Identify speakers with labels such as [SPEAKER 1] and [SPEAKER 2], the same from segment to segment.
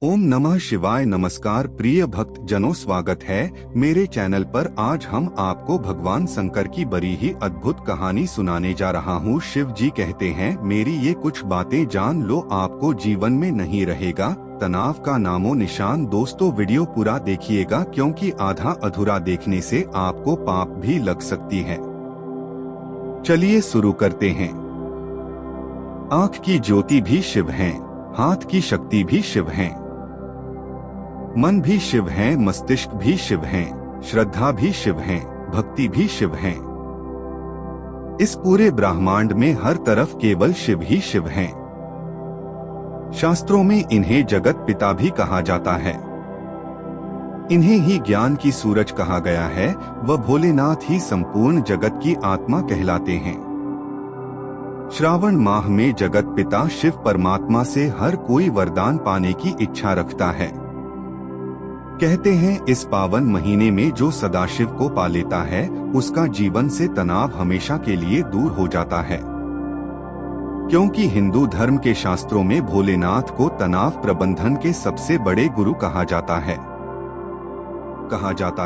[SPEAKER 1] ओम नमः शिवाय। नमस्कार प्रिय भक्त जनों, स्वागत है मेरे चैनल पर। आज हम आपको भगवान शंकर की बड़ी ही अद्भुत कहानी सुनाने जा रहा हूँ। शिव जी कहते हैं, मेरी ये कुछ बातें जान लो, आपको जीवन में नहीं रहेगा तनाव का नामो निशान। दोस्तों, वीडियो पूरा देखिएगा क्योंकि आधा अधूरा देखने से आपको पाप भी लग सकती है। चलिए शुरू करते हैं। आँख की ज्योति भी शिव हैं, हाथ की शक्ति भी शिव हैं, मन भी शिव है, मस्तिष्क भी शिव हैं, श्रद्धा भी शिव है, भक्ति भी शिव है। इस पूरे ब्रह्मांड में हर तरफ केवल शिव ही शिव हैं। शास्त्रों में इन्हें जगत पिता भी कहा जाता है। इन्हें ही ज्ञान की सूरज कहा गया है। वह भोलेनाथ ही संपूर्ण जगत की आत्मा कहलाते हैं। श्रावण माह में जगत पिता शिव परमात्मा से हर कोई वरदान पाने की इच्छा रखता है। कहते हैं, इस पावन महीने में जो सदाशिव को पा लेता है उसका जीवन से तनाव हमेशा के लिए दूर हो जाता है। क्योंकि हिंदू धर्म के शास्त्रों में भोलेनाथ को तनाव प्रबंधन के सबसे बड़े गुरु कहा जाता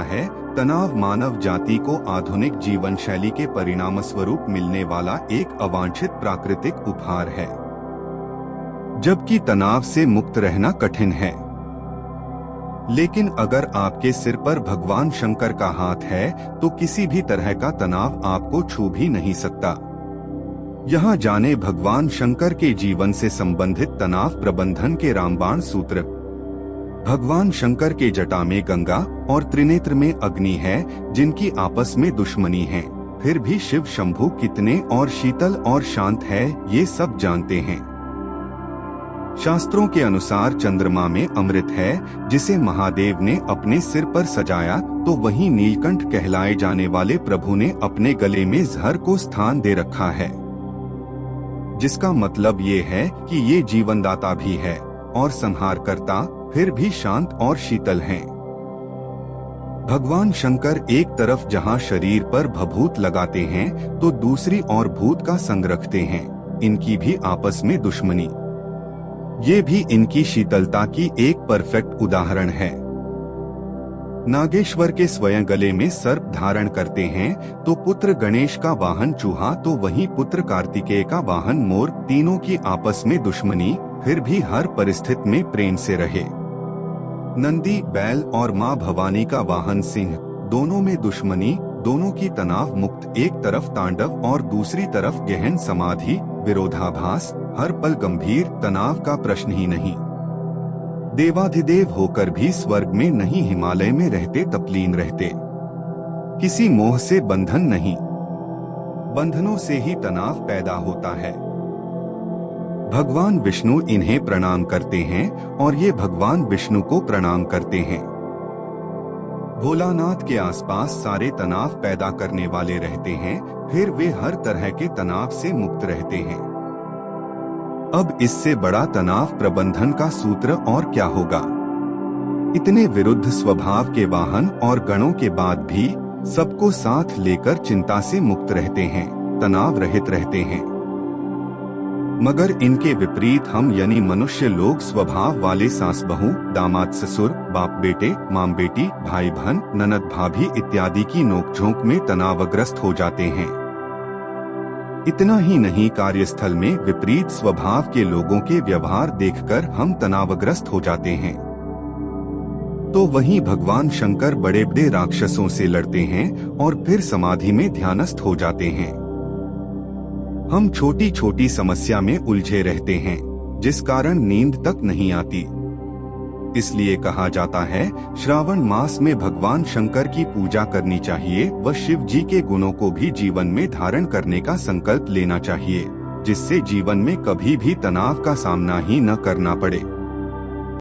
[SPEAKER 1] है। तनाव मानव जाति को आधुनिक जीवन शैली के परिणाम स्वरूप मिलने वाला एक अवांछित प्राकृतिक उपहार है, जबकि तनाव से मुक्त रहना कठिन है। लेकिन अगर आपके सिर पर भगवान शंकर का हाथ है तो किसी भी तरह का तनाव आपको छू भी नहीं सकता। यहाँ जाने भगवान शंकर के जीवन से संबंधित तनाव प्रबंधन के रामबाण सूत्र। भगवान शंकर के जटा में गंगा और त्रिनेत्र में अग्नि है, जिनकी आपस में दुश्मनी है। फिर भी शिव शंभु कितने और शीतल और शांत है, ये सब जानते हैं। शास्त्रों के अनुसार चंद्रमा में अमृत है, जिसे महादेव ने अपने सिर पर सजाया, तो वहीं नीलकंठ कहलाए जाने वाले प्रभु ने अपने गले में जहर को स्थान दे रखा है। जिसका मतलब ये है कि ये जीवनदाता भी है और संहारकर्ता, फिर भी शांत और शीतल हैं। भगवान शंकर एक तरफ जहां शरीर पर भभूत लगाते हैं तो दूसरी ओर भूत का संग रखते हैं। इनकी भी आपस में दुश्मनी, ये भी इनकी शीतलता की एक परफेक्ट उदाहरण है। नागेश्वर के स्वयं गले में सर्प धारण करते हैं तो पुत्र गणेश का वाहन चूहा, तो वहीं पुत्र कार्तिकेय का वाहन मोर। तीनों की आपस में दुश्मनी, फिर भी हर परिस्थिति में प्रेम से रहे। नंदी बैल और माँ भवानी का वाहन सिंह, दोनों में दुश्मनी, दोनों की तनाव मुक्त। एक तरफ तांडव और दूसरी तरफ गहन समाधि, विरोधाभास, हर पल गंभीर, तनाव का प्रश्न ही नहीं। देवाधिदेव होकर भी स्वर्ग में नहीं, हिमालय में रहते तपलीन रहते। किसी मोह से बंधन नहीं, बंधनों से ही तनाव पैदा होता है। भगवान विष्णु इन्हें प्रणाम करते हैं और ये भगवान विष्णु को प्रणाम करते हैं। भोलानाथ के आसपास सारे तनाव पैदा करने वाले रहते हैं, फिर वे हर तरह के तनाव से मुक्त रहते हैं। अब इससे बड़ा तनाव प्रबंधन का सूत्र और क्या होगा। इतने विरुद्ध स्वभाव के वाहन और गणों के बाद भी सबको साथ लेकर चिंता से मुक्त रहते हैं, तनाव रहित रहते हैं। मगर इनके विपरीत हम यानी मनुष्य लोग स्वभाव वाले सास बहू, दामाद ससुर, बाप बेटे, माम बेटी, भाई बहन, ननद भाभी इत्यादि की नोकझोंक में तनावग्रस्त हो जाते हैं। इतना ही नहीं, कार्यस्थल में विपरीत स्वभाव के लोगों के व्यवहार देखकर हम तनावग्रस्त हो जाते हैं। तो वहीं भगवान शंकर बड़े बड़े राक्षसों से लड़ते हैं और फिर समाधि में ध्यानस्थ हो जाते हैं। हम छोटी छोटी समस्या में उलझे रहते हैं, जिस कारण नींद तक नहीं आती। इसलिए कहा जाता है, श्रावण मास में भगवान शंकर की पूजा करनी चाहिए व शिव जी के गुणों को भी जीवन में धारण करने का संकल्प लेना चाहिए, जिससे जीवन में कभी भी तनाव का सामना ही न करना पड़े।